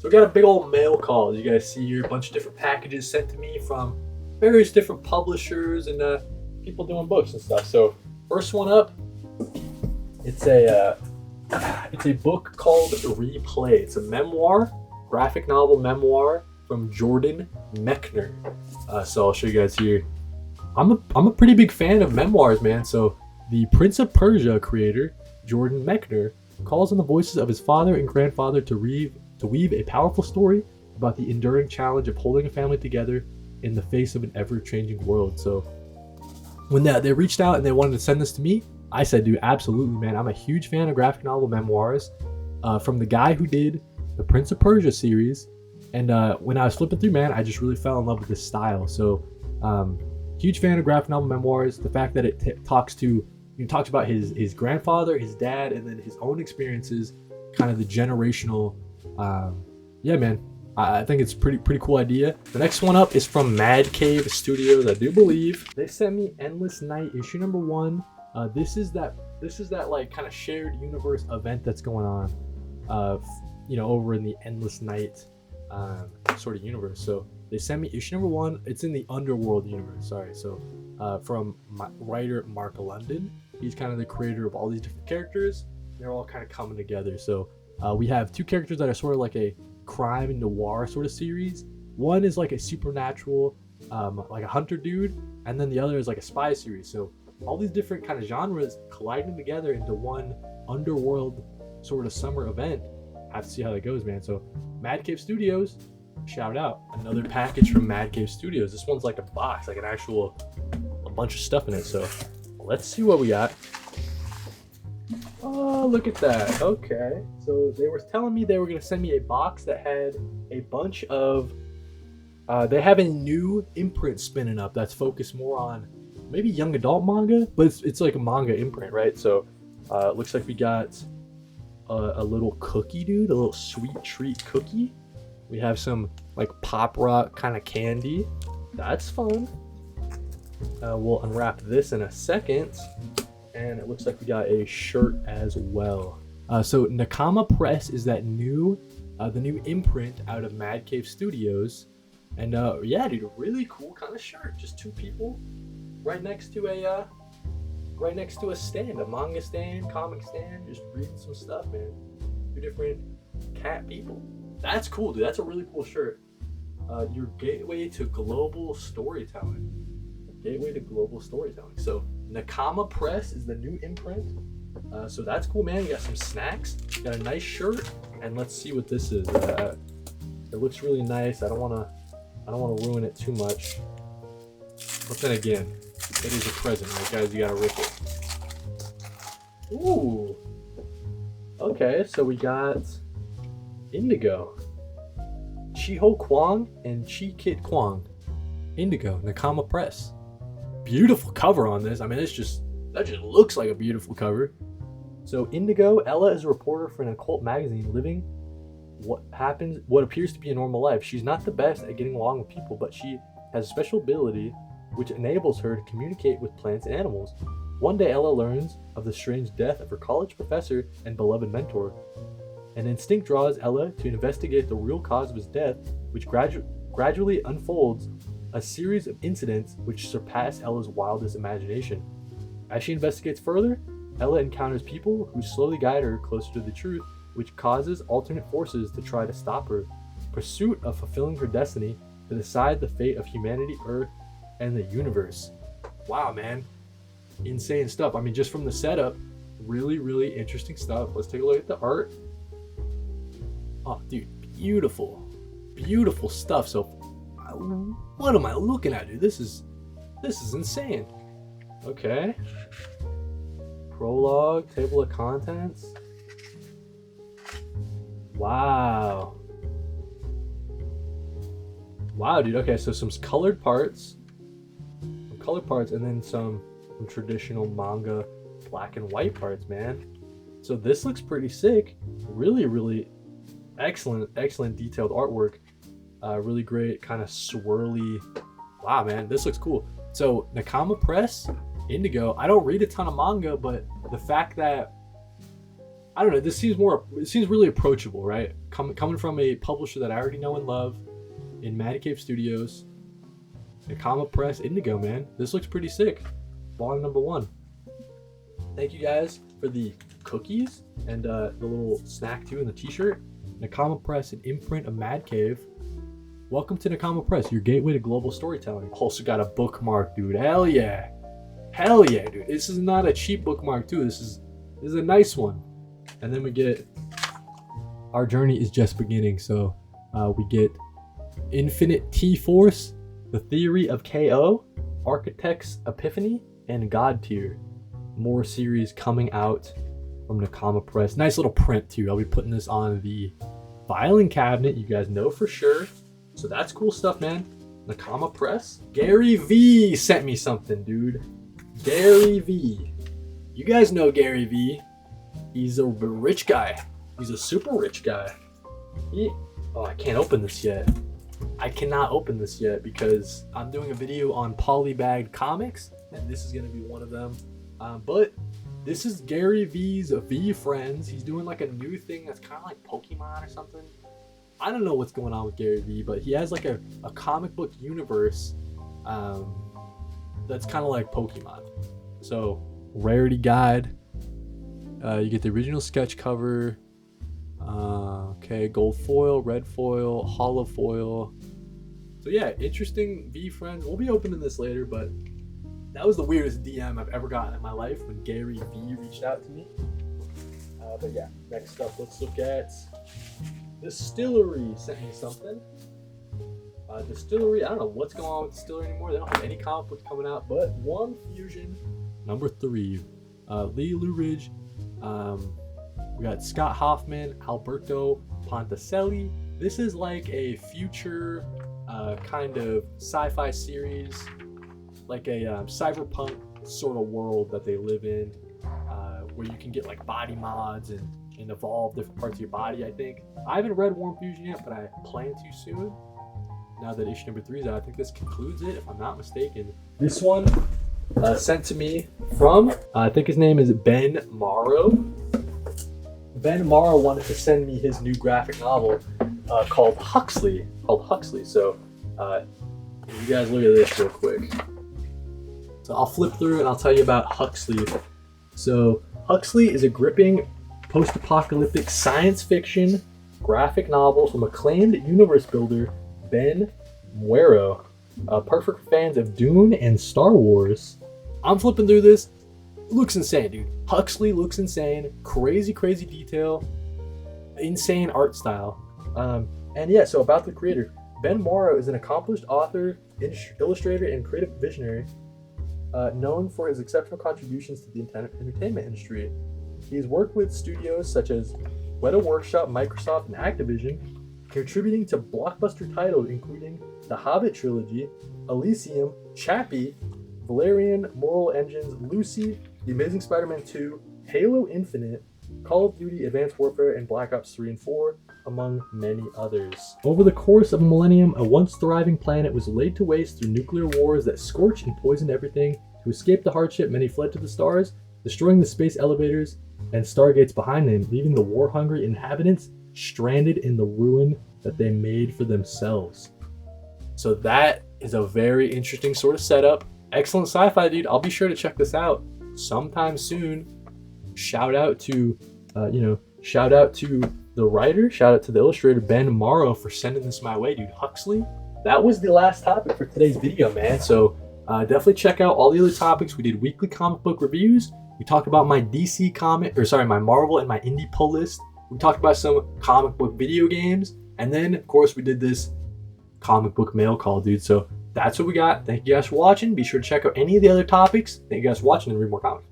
So we got a big old mail call. As you guys see here, a bunch of different packages sent to me from various different publishers and people doing books and stuff. So first one up, it's a book called Replay. It's a memoir, graphic novel memoir from Jordan Mechner. So I'll show you guys here. I'm a pretty big fan of memoirs, man. So the Prince of Persia creator, Jordan Mechner, calls on the voices of his father and grandfather to weave a powerful story about the enduring challenge of holding a family together in the face of an ever-changing world. So when they reached out and they wanted to send this to me, I said, dude, absolutely, man. I'm a huge fan of graphic novel memoirs from the guy who did the Prince of Persia series. And when I was flipping through, man, I just really fell in love with this style. So huge fan of graphic novel memoirs. The fact that it talks about his grandfather, his dad, and then his own experiences, kind of the generational. Yeah, man, I think it's pretty cool idea. The next one up is from Mad Cave Studios, I do believe. They sent me Endless Night issue number 1. This is that like kind of shared universe event that's going on, over in the Endless Night sort of universe. So they sent me issue number 1. It's in the Underworld universe. Sorry. So from writer Mark London. He's kind of the creator of all these different characters. They're all kind of coming together. So we have 2 characters that are sort of like a crime and noir sort of series. One is like a supernatural, like a hunter dude, and then the other is like a spy series. So all these different kind of genres colliding together into one underworld sort of summer event. Have to see how that goes, man. So Mad Cave Studios, shout out. Another package from Mad Cave Studios. This one's like a box, like a bunch of stuff in it. So let's see what we got. Oh, look at that. Okay. So they were telling me they were going to send me a box that had a bunch of... they have a new imprint spinning up that's focused more on maybe young adult manga, but it's like a manga imprint, right? So it looks like we got a little cookie, dude. A little sweet treat cookie. We have some like pop rock kind of candy. That's fun. We'll unwrap this in a second. And it looks like we got a shirt as well. So Nakama Press is that the new imprint out of Mad Cave Studios. And yeah, dude, a really cool kind of shirt. Just 2 people right next to a stand, a manga stand, comic stand, just reading some stuff, man. 2 different cat people. That's cool, dude. That's a really cool shirt. Your gateway to global storytelling. Gateway to global storytelling. So Nakama Press is the new imprint. So that's cool, man. You got some snacks, got a nice shirt, and let's see what this is. It looks really nice. I don't want to ruin it too much. But then again, it is a present, right, guys? You gotta rip it. Ooh. Okay, so we got Indigo, Chiho Kwang, and Chi Kit Kwang. Indigo, Nakama Press. Beautiful cover on this. I mean, that just looks like a beautiful cover. So Indigo, Ella is a reporter for an occult magazine living what appears to be a normal life. She's not the best at getting along with people, but she has a special ability which enables her to communicate with plants and animals. One day Ella learns of the strange death of her college professor and beloved mentor. An instinct draws Ella to investigate the real cause of his death, which gradually unfolds a series of incidents which surpass Ella's wildest imagination. As she investigates further, Ella encounters people who slowly guide her closer to the truth, which causes alternate forces to try to stop her. Pursuit of fulfilling her destiny to decide the fate of humanity, Earth, and the universe. Wow, man. Insane stuff. I mean, just from the setup, really, really interesting stuff. Let's take a look at the art. Oh, dude, beautiful. Beautiful stuff. So what am I looking at, dude? This is insane. Okay. Prologue, table of contents. Wow. Wow, dude. Okay, so some colored parts, and then some traditional manga black and white parts, man. So this looks pretty sick. Really, really excellent detailed artwork. Really great kind of swirly. Wow, man, this looks cool. So Nakama Press, Indigo. I don't read a ton of manga, but the fact that, I don't know, it seems really approachable, right? coming from a publisher that I already know and love in Man Cave Studios. Nakama Press Indigo, man. This looks pretty sick. Volume number 1. Thank you guys for the cookies and the little snack too and the t-shirt. Nakama Press, an imprint of Mad Cave. Welcome to Nakama Press, your gateway to global storytelling. Also got a bookmark, dude. Hell yeah. Hell yeah, dude. This is not a cheap bookmark too. This is a nice one. And then we get Our Journey is Just Beginning. So we get Infinite T-Force, The Theory of KO, Architect's Epiphany, and God Tier. More series coming out from Nakama Press. Nice little print too. I'll be putting this on the filing cabinet, you guys know for sure. So that's cool stuff, man. Nakama Press. Gary V sent me something, dude. Gary V. You guys know Gary V. He's a rich guy. He's a super rich guy. Oh, I can't open this yet. I cannot open this yet because I'm doing a video on polybagged comics, and this is going to be one of them. But this is Gary V's V Friends. He's doing like a new thing that's kind of like Pokemon or something. I don't know what's going on with Gary V, but he has like a comic book universe that's kind of like Pokemon. So, rarity guide. You get the original sketch cover. Okay, gold foil, red foil, hollow foil. So yeah, interesting V Friends. We'll be opening this later, but that was the weirdest DM I've ever gotten in my life when Gary V reached out to me. But yeah, next up, let's look at DSTLRY sent me something. DSTLRY, I don't know what's going on with DSTLRY anymore. They don't have any comic books coming out, but One Fusion, number 3. Lee Luridge. We got Scott Hoffman, Alberto Ponticelli. This is like a future kind of sci-fi series, like a cyberpunk sort of world that they live in, where you can get like body mods and evolve different parts of your body, I think. I haven't read Warm Fusion yet, but I plan to soon. Now that issue number 3 is out, I think this concludes it, if I'm not mistaken. This one sent to me from, I think his name is Ben Morrow. Ben Morrow wanted to send me his new graphic novel called Huxley. So you guys look at this real quick. So I'll flip through and I'll tell you about Huxley. So Huxley is a gripping post-apocalyptic science fiction graphic novel from acclaimed universe builder Ben Morrow. Perfect for fans of Dune and Star Wars. I'm flipping through this. It looks insane, dude. Huxley looks insane. Crazy detail. Insane art style. And yeah, so about the creator. Ben Morrow is an accomplished author, illustrator, and creative visionary known for his exceptional contributions to the entertainment industry. He's worked with studios such as Weta Workshop, Microsoft, and Activision, contributing to blockbuster titles including The Hobbit Trilogy, Elysium, Chappie, Valerian, Moral Engines, Lucy, The Amazing Spider-Man 2, Halo Infinite, Call of Duty, Advanced Warfare, and Black Ops 3 and 4, among many others. Over the course of a millennium, a once thriving planet was laid to waste through nuclear wars that scorched and poisoned everything. To escape the hardship, many fled to the stars, destroying the space elevators and stargates behind them, leaving the war-hungry inhabitants stranded in the ruin that they made for themselves. So that is a very interesting sort of setup. Excellent sci-fi, dude. I'll be sure to check this out sometime soon. Shout out to the writer, shout out to the illustrator Ben Morrow for sending this my way, dude. Huxley. That was the last topic for today's video, man. So definitely check out all the other topics. We did weekly comic book reviews. We talked about my my Marvel and my indie pull list. We talked about some comic book video games, and then of course we did this comic book mail call, dude. So that's what we got. Thank you guys for watching. Be sure to check out any of the other topics. Thank you guys for watching and read more comics.